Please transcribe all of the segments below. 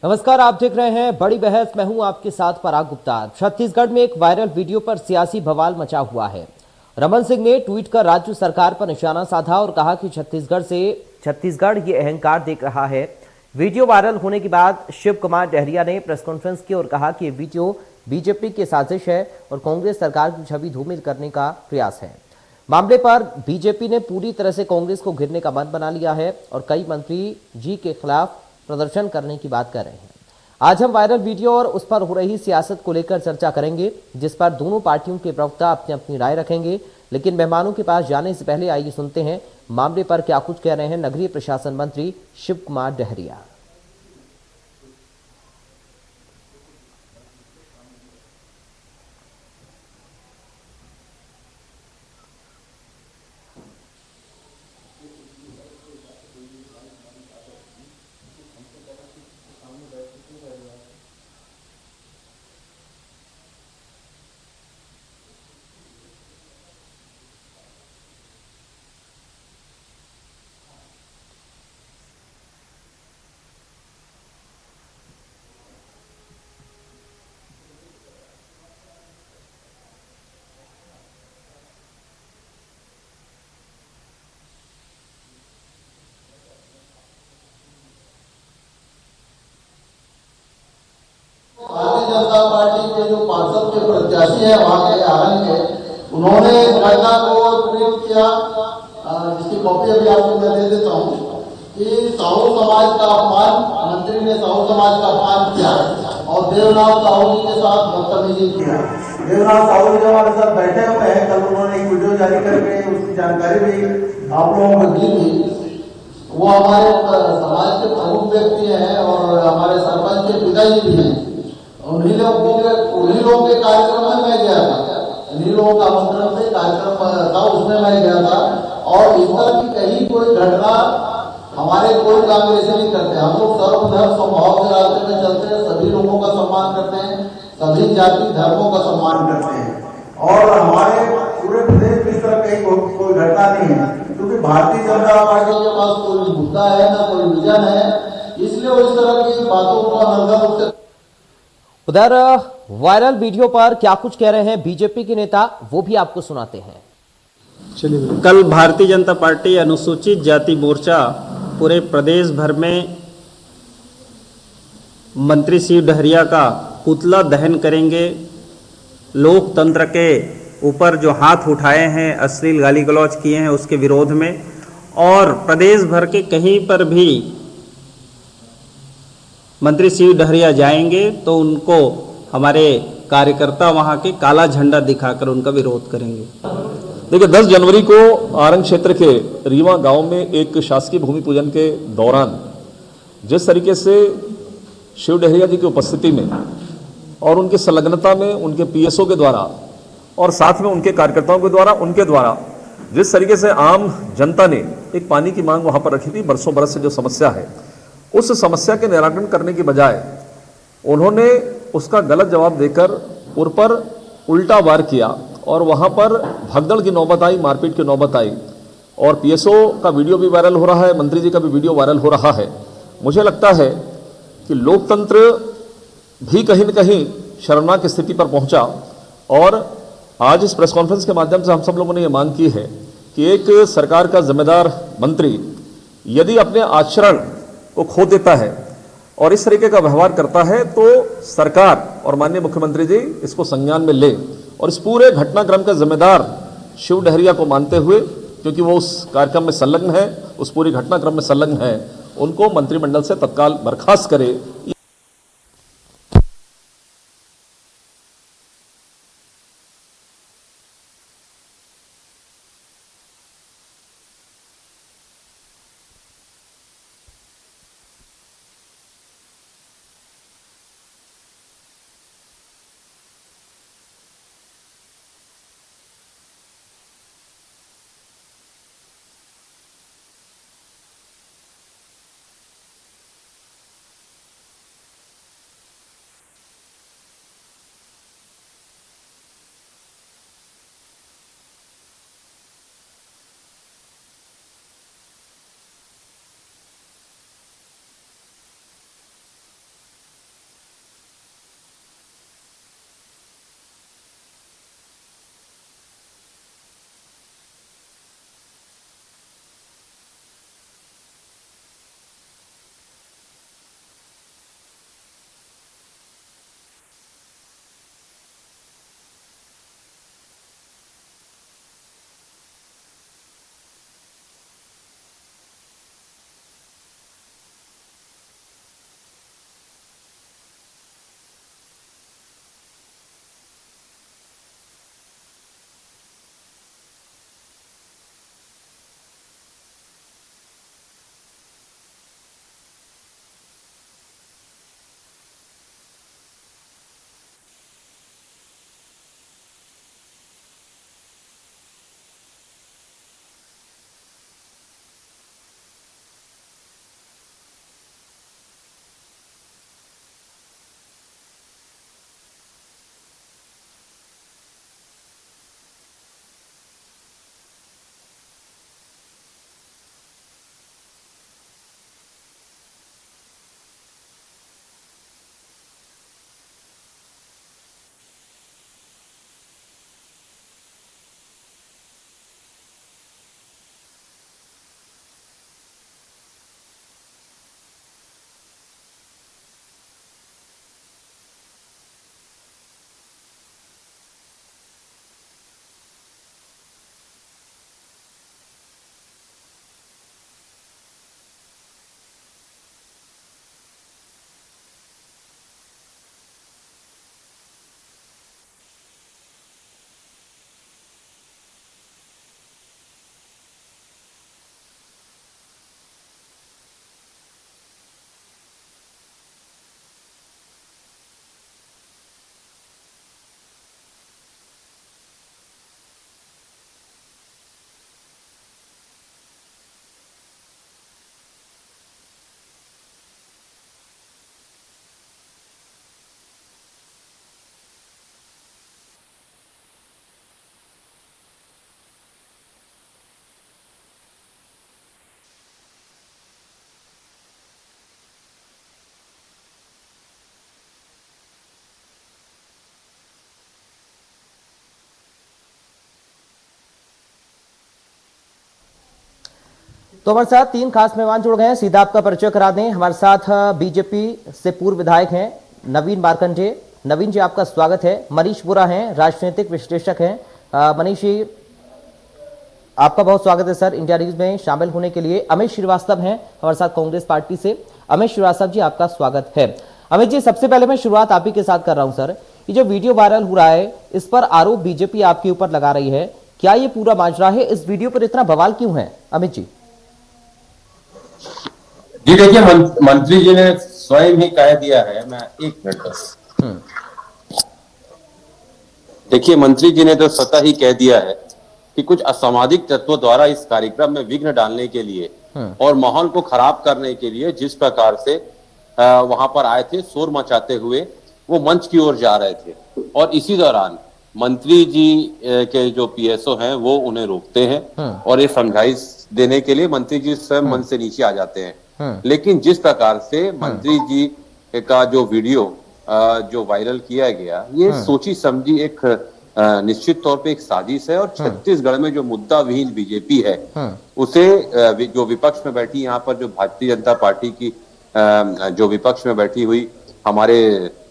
नमस्कार, आप देख रहे हैं बड़ी बहस। मैं हूं आपके साथ पराग गुप्ता। छत्तीसगढ़ में एक वायरल वीडियो पर सियासी बवाल मचा हुआ है। रमन सिंह ने ट्वीट कर राज्य सरकार पर निशाना साधा और कहा कि छत्तीसगढ़ ये अहंकार देख रहा है। वीडियो वायरल होने के बाद शिव कुमार डहरिया ने प्रेस कॉन्फ्रेंस की और कहा कि ये वीडियो बीजेपी की साजिश है और कांग्रेस सरकार की छवि धूमिल करने का प्रयास है। मामले पर बीजेपी ने पूरी तरह से कांग्रेस को घेरने का मन बना लिया है और कई मंत्री जी के खिलाफ प्रदर्शन करने की बात कर रहे हैं। आज हम वायरल वीडियो और उस पर हो रही सियासत को लेकर चर्चा करेंगे, जिस पर दोनों पार्टियों के प्रवक्ता अपनी अपनी राय रखेंगे। लेकिन मेहमानों के पास जाने से पहले आइए सुनते हैं मामले पर क्या कुछ कह रहे हैं नगरीय प्रशासन मंत्री शिव कुमार डहरिया। भारतीय जनता पार्टी के जो पार्षद के प्रत्याशी है वहां के आरंग के, उन्होंने इस घटना को ट्वीट किया, जिसकी कॉपी अभी आपको मैं दे देता हूँ कि साहू समाज का अपमान, मंत्री ने साहू समाज का अपमान किया और देवनाथ साहू जी के साथ बदतमीजी किया। देवनाथ साहू जी हमारे साथ बैठे हुए हैं, कल उन्होंने एक वीडियो जारी करके उसकी जानकारी भी आप लोगों को दी थी। वो हमारे समाज के प्रमुख व्यक्ति हैं और हमारे सरपंच के पिताजी भी हैं। उन्हीं लोगों के कार्यक्रम में मैं गया था, इन्हीं लोगों का आमंत्रण से कार्यक्रम था, उसमें मैं गया था। और इस तरह की कहीं कोई घटना हमारे कोई कांग्रेस नहीं करते। हम लोग सर्वधर्म स्वभाव के रास्ते में चलते हैं, सभी लोगों का सम्मान करते हैं, सभी जाति धर्मों का सम्मान करते हैं और हमारे पूरे प्रदेश में इस तरह कहीं कोई घटना नहीं है, क्योंकि भारतीय जनता पार्टी के पास कोई मुद्दा है ना कोई विजन है, इसलिए वो इस तरह की बातों को अनर्गल रूप से। उधर वायरल वीडियो पर क्या कुछ कह रहे हैं बीजेपी के नेता, वो भी आपको सुनाते हैं। चलिए, कल भारतीय जनता पार्टी अनुसूचित जाति मोर्चा पूरे प्रदेश भर में मंत्री शिव डहरिया का पुतला दहन करेंगे। लोकतंत्र के ऊपर जो हाथ उठाए हैं, अश्लील गाली गलौज किए हैं, उसके विरोध में, और प्रदेश भर के कहीं पर भी मंत्री शिव डहरिया जाएंगे तो उनको हमारे कार्यकर्ता वहां के काला झंडा दिखाकर उनका विरोध करेंगे। देखिए, 10 जनवरी को आरंग क्षेत्र के रीवा गांव में एक शासकीय भूमि पूजन के दौरान जिस तरीके से शिव डहरिया जी की उपस्थिति में और उनकी संलग्नता में उनके पीएसओ के द्वारा और साथ में उनके कार्यकर्ताओं के द्वारा, उनके द्वारा जिस तरीके से आम जनता ने एक पानी की मांग वहां पर रखी थी, बरसों बरस से जो समस्या है, उस समस्या के निराकरण करने की बजाय उन्होंने उसका गलत जवाब देकर उन पर उल्टा वार किया और वहां पर भगदड़ की नौबत आई, मारपीट की नौबत आई और पीएसओ का वीडियो भी वायरल हो रहा है, मंत्री जी का भी वीडियो वायरल हो रहा है। मुझे लगता है कि लोकतंत्र भी कहीं न कहीं शर्मनाक स्थिति पर पहुंचा और आज इस प्रेस कॉन्फ्रेंस के माध्यम से हम सब लोगों ने ये मांग की है कि एक सरकार का जिम्मेदार मंत्री यदि अपने आचरण को खो देता है और इस तरीके का व्यवहार करता है तो सरकार और माननीय मुख्यमंत्री जी इसको संज्ञान में ले और इस पूरे घटनाक्रम का जिम्मेदार शिव डहरिया को मानते हुए, क्योंकि वो उस कार्यक्रम में संलग्न है, उस पूरी घटनाक्रम में संलग्न है, उनको मंत्रिमंडल से तत्काल बर्खास्त करे। तो हमारे साथ 3 खास मेहमान जुड़ गए हैं, सीधा आपका परिचय करा दें। हमारे साथ बीजेपी से पूर्व विधायक हैं नवीन मार्कंडेय। नवीन जी, आपका स्वागत है। मनीष बुरा हैं, राजनीतिक विश्लेषक हैं। मनीष जी, आपका बहुत स्वागत है सर इंडिया न्यूज में शामिल होने के लिए। अमित श्रीवास्तव हैं हमारे साथ कांग्रेस पार्टी से। अमित श्रीवास्तव जी, आपका स्वागत है। अमित जी, सबसे पहले मैं शुरुआत आप ही के साथ कर रहा हूं सर। ये जो वीडियो वायरल हो रहा है, इस पर आरोप बीजेपी आपके ऊपर लगा रही है, क्या ये पूरा माजरा है? इस वीडियो पर इतना बवाल क्यों है अमित जी? जी देखिए, मंत्री जी ने स्वयं ही कह दिया है। मैं एक मिनट बस, देखिए मंत्री जी ने तो स्वतः ही कह दिया है कि कुछ असामाजिक तत्वों द्वारा इस कार्यक्रम में विघ्न डालने के लिए और माहौल को खराब करने के लिए जिस प्रकार से वहां पर आए थे, शोर मचाते हुए वो मंच की ओर जा रहे थे, और इसी दौरान मंत्री जी के जो पीएसओ हैं वो उन्हें रोकते हैं और ये समझाइश देने के लिए मंत्री जी स्वयं मंच से नीचे आ जाते हैं। लेकिन जिस प्रकार से मंत्री जी का जो वीडियो जो वायरल किया गया, ये सोची समझी एक निश्चित तौर पे एक साजिश है। और छत्तीसगढ़ में जो मुद्दा विहीन बीजेपी है, उसे जो विपक्ष में बैठी, यहाँ पर जो भारतीय जनता पार्टी की जो विपक्ष में बैठी हुई हमारे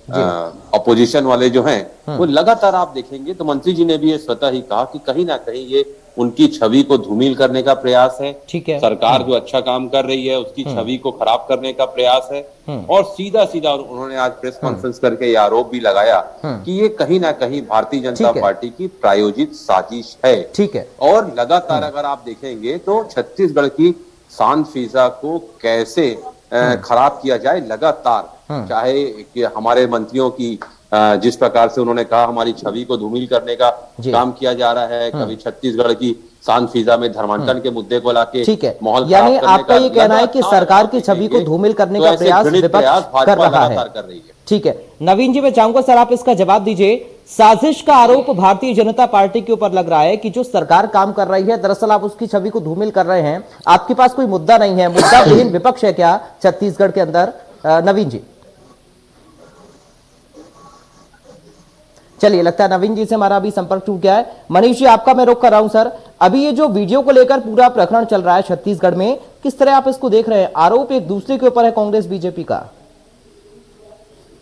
अपोजिशन वाले जो हैं, वो लगातार आप देखेंगे तो मंत्री जी ने भी ये स्वतः ही कहा कि कहीं ना कहीं ये उनकी छवि को धूमिल करने का प्रयास है। ठीक है। सरकार जो अच्छा काम कर रही है उसकी छवि को खराब करने का प्रयास है। और सीधा सीधा उन्होंने आज प्रेस कॉन्फ्रेंस करके ये आरोप भी लगाया कि ये कहीं ना कहीं भारतीय जनता पार्टी की प्रायोजित साजिश है। ठीक है। और लगातार अगर आप देखेंगे तो छत्तीसगढ़ की शान फिजा को कैसे खराब किया जाए, लगातार चाहे कि हमारे मंत्रियों की जिस प्रकार से उन्होंने कहा हमारी छवि को धूमिल करने का काम किया जा रहा है, कभी छत्तीसगढ़ की शान फिजा में धर्मांतरण के मुद्दे को लाके माहौल खराब यानी आपका ये कहना है कि सरकार की छवि को धूमिल करने का प्रयास विपक्ष कर रहा है। ठीक है, नवीन जी मैं चाहूंगा सर आप इसका जवाब दीजिए। साजिश का आरोप भारतीय जनता पार्टी के ऊपर लग रहा है कि जो सरकार काम कर रही है, दरअसल आप उसकी छवि को धूमिल कर रहे हैं। आपके पास कोई मुद्दा नहीं है, मुद्दा विहीन विपक्ष है क्या छत्तीसगढ़ के अंदर? नवीन जी, चलिए लगता है नवीन जी से हमारा अभी संपर्क टूट गया है। मनीष जी, आपका मैं रोक कर रहा हूं सर। अभी ये जो वीडियो को लेकर पूरा प्रकरण चल रहा है छत्तीसगढ़ में, किस तरह आप इसको देख रहे हैं? आरोप एक दूसरे के ऊपर है कांग्रेस बीजेपी का।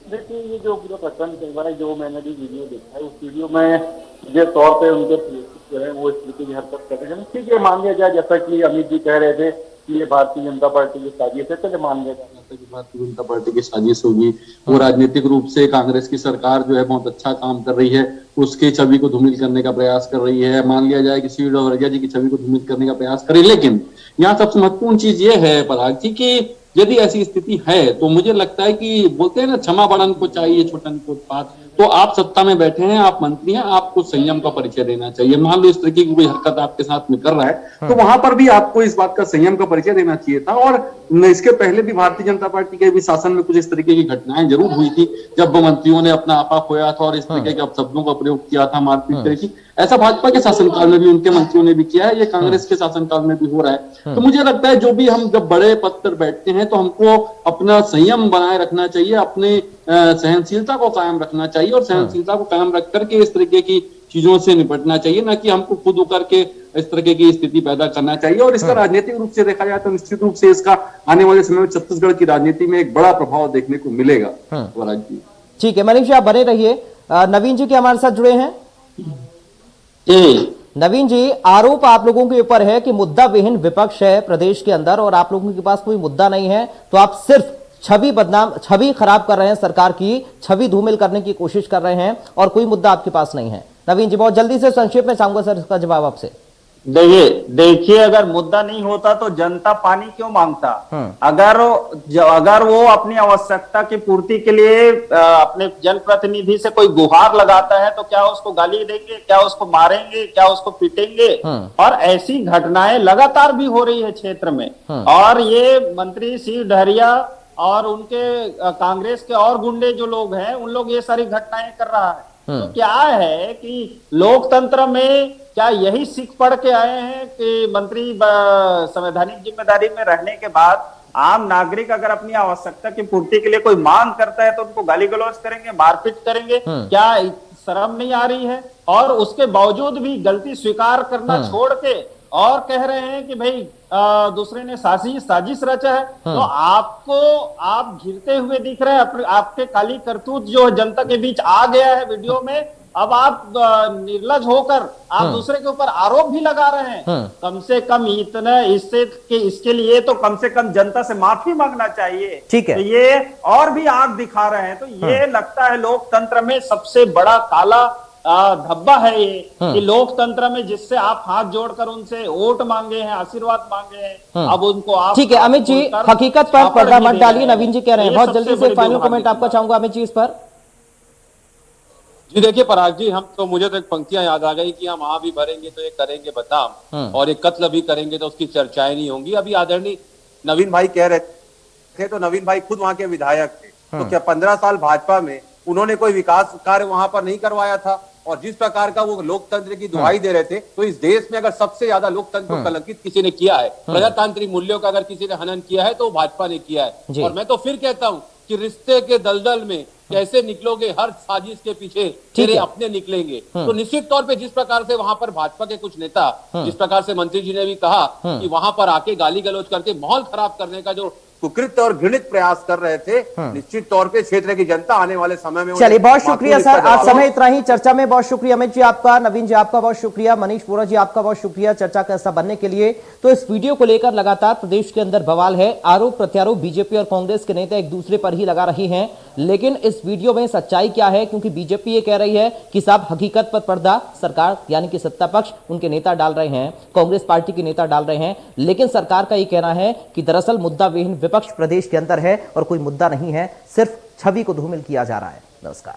देखिए, ये जो पूरा प्रकरण चल रहा है, जो मैंने भी वीडियो देखा है, उस वीडियो में सीधे तौर पे उनके जो है वो इस तरीके की हरकत कर रहे हैं। ठीक है, मान लिया जाए जैसा कि अमित जी कह रहे थे कि ये भारतीय जनता पार्टी की साजिश है, चले मान लिया जाए कि भारतीय जनता पार्टी की साजिश होगी। वो राजनीतिक रूप से कांग्रेस की सरकार जो है बहुत अच्छा काम कर रही है, उसकी छवि को धूमिल करने का प्रयास कर रही है। मान लिया जाए कि सी डोवरिया जी की छवि को धूमिल करने का प्रयास करे। लेकिन यहाँ सबसे महत्वपूर्ण चीज ये है पराग जी कि यदि ऐसी स्थिति है तो मुझे लगता है कि बोलते हैं ना, क्षमा बड़न को चाहिए छोटन को उत्पात। तो आप सत्ता में बैठे हैं, आप मंत्री हैं, आपको संयम का परिचय देना चाहिए। मान लो इस तरीके की कोई हरकत आपके साथ में कर रहा है तो वहां पर भी आपको इस बात का संयम का परिचय देना चाहिए था। और इसके पहले भी भारतीय जनता पार्टी के भी शासन में कुछ इस तरीके की घटनाएं जरूर हुई थी, जब मंत्रियों ने अपना आपा खोया था और इस तरीके के अपशब्दों का प्रयोग किया था, मारपीट करी थी। ऐसा भाजपा के शासनकाल में भी उनके मंत्रियों ने भी किया है, ये कांग्रेस के शासनकाल में भी हो रहा है। तो मुझे लगता है जो भी हम जब बड़े पद पर बैठते हैं तो हमको अपना संयम बनाए रखना चाहिए, अपने सहनशीलता को कायम रखना चाहिए और सहनशीलता को कायम रख करके इस तरीके की चीजों से निपटना चाहिए, ना कि हमको खुद उकर के इस तरीके की स्थिति पैदा करना चाहिए। और इसका राजनीतिक रूप से देखा जाए तो निश्चित रूप से इसका आने वाले समय में छत्तीसगढ़ की राजनीति में एक बड़ा प्रभाव देखने को मिलेगा। ठीक है, मनीष जी आप बने रहिए। नवीन जी के हमारे साथ जुड़े हैं। नवीन जी, आरोप आप लोगों के ऊपर है कि मुद्दा विहीन विपक्ष है प्रदेश के अंदर और आप लोगों के पास कोई मुद्दा नहीं है, तो आप सिर्फ छवि खराब कर रहे हैं, सरकार की छवि धूमिल करने की कोशिश कर रहे हैं और कोई मुद्दा आपके पास नहीं है। नवीन जी, बहुत जल्दी से संक्षेप में चाहूंगा सर इसका जवाब आपसे। देखिए अगर मुद्दा नहीं होता तो जनता पानी क्यों मांगता? अगर वो अपनी आवश्यकता की पूर्ति के लिए अपने जनप्रतिनिधि से कोई गुहार लगाता है तो क्या उसको गाली देंगे, क्या उसको मारेंगे, क्या उसको पीटेंगे? और ऐसी घटनाएं लगातार भी हो रही है क्षेत्र में। और ये मंत्री सी डहरिया और उनके कांग्रेस के और गुंडे जो लोग हैं, उन लोग ये सारी घटनाएं कर रहा है। तो क्या है कि लोकतंत्र में क्या यही सीख पढ़ के आए हैं कि मंत्री संवैधानिक जिम्मेदारी में रहने के बाद आम नागरिक अगर अपनी आवश्यकता की पूर्ति के लिए कोई मांग करता है तो उनको गाली गलौज करेंगे, मारपीट करेंगे? क्या शर्म नहीं आ रही है? और उसके बावजूद भी गलती स्वीकार करना छोड़ के और कह रहे हैं कि भाई दूसरे ने साजिश रचा है। तो आप घिरते हुए दिख रहे हैं, आपके काली करतूत जो जनता के बीच आ गया है वीडियो में। अब आप निर्लज होकर आप दूसरे के ऊपर आरोप भी लगा रहे हैं। कम से कम इतना इसके लिए तो कम से कम जनता से माफी मांगना चाहिए। ठीक है, तो ये और भी आग दिखा रहे हैं। तो ये लगता है लोकतंत्र में सबसे बड़ा काला धब्बा है ये, कि लोकतंत्र में जिससे आप हाथ जोड़कर उनसे वोट मांगे हैं, आशीर्वाद मांगे हैं, अब उनको आप। ठीक है अमित जी, हकीकत पर पर्दा मत डालिए। नवीन जी कह रहे हैं, बहुत जल्दी से फाइनल कमेंट आपका चाहूंगा अमित जी इस पर। जी देखिए पराग जी, हम तो मुझे तो एक पंक्तियां याद आ गई कि हम वहां भी भरेंगे तो ये करेंगे बदाम, और एक कत्ल भी करेंगे तो उसकी चर्चाएं नहीं होंगी। अभी आदरणीय नवीन भाई कह रहे थे, तो नवीन भाई खुद वहां के विधायक थे, तो क्या 15 साल भाजपा में उन्होंने कोई विकास कार्य वहां पर नहीं करवाया था? और जिस प्रकार का वो लोकतंत्र की दुहाई दे रहे थे, तो इस देश में अगर सबसे ज्यादा लोकतंत्र को कलंकित किसी ने किया है, प्रजातांत्रिक मूल्यों का अगर किसी ने हनन किया है, तो भाजपा ने किया है। और मैं तो फिर कहता हूं कि रिश्ते के दलदल में कैसे निकलोगे, हर साजिश के पीछे तेरे अपने निकलेंगे। तो निश्चित तौर पे जिस प्रकार से वहां पर भाजपा के कुछ नेता, जिस प्रकार से मंत्री जी ने भी कहा कि वहां पर आके गाली गलौज करके माहौल खराब करने का जो कुकृत्य और घृणित प्रयास कर रहे थे, निश्चित तौर पे क्षेत्र की जनता आने वाले समय में। चलिए बहुत शुक्रिया सर, आज समय इतना ही चर्चा में। बहुत शुक्रिया अमित जी आपका, नवीन जी आपका बहुत शुक्रिया, मनीष वोरा जी आपका बहुत शुक्रिया चर्चा का हिस्सा बनने के लिए। तो इस वीडियो को लेकर लगातार प्रदेश के अंदर बवाल है, आरोप प्रत्यारोप बीजेपी और कांग्रेस के नेता एक दूसरे पर ही लगा रहे हैं। लेकिन इस वीडियो में सच्चाई क्या है, क्योंकि बीजेपी ये कह रही है कि साहब हकीकत पर पर्दा सरकार यानी कि सत्ता पक्ष उनके नेता डाल रहे हैं, कांग्रेस पार्टी के नेता डाल रहे हैं। लेकिन सरकार का ये कहना है कि दरअसल मुद्दा विहीन विपक्ष प्रदेश के अंदर है और कोई मुद्दा नहीं है, सिर्फ छवि को धूमिल किया जा रहा है। नमस्कार।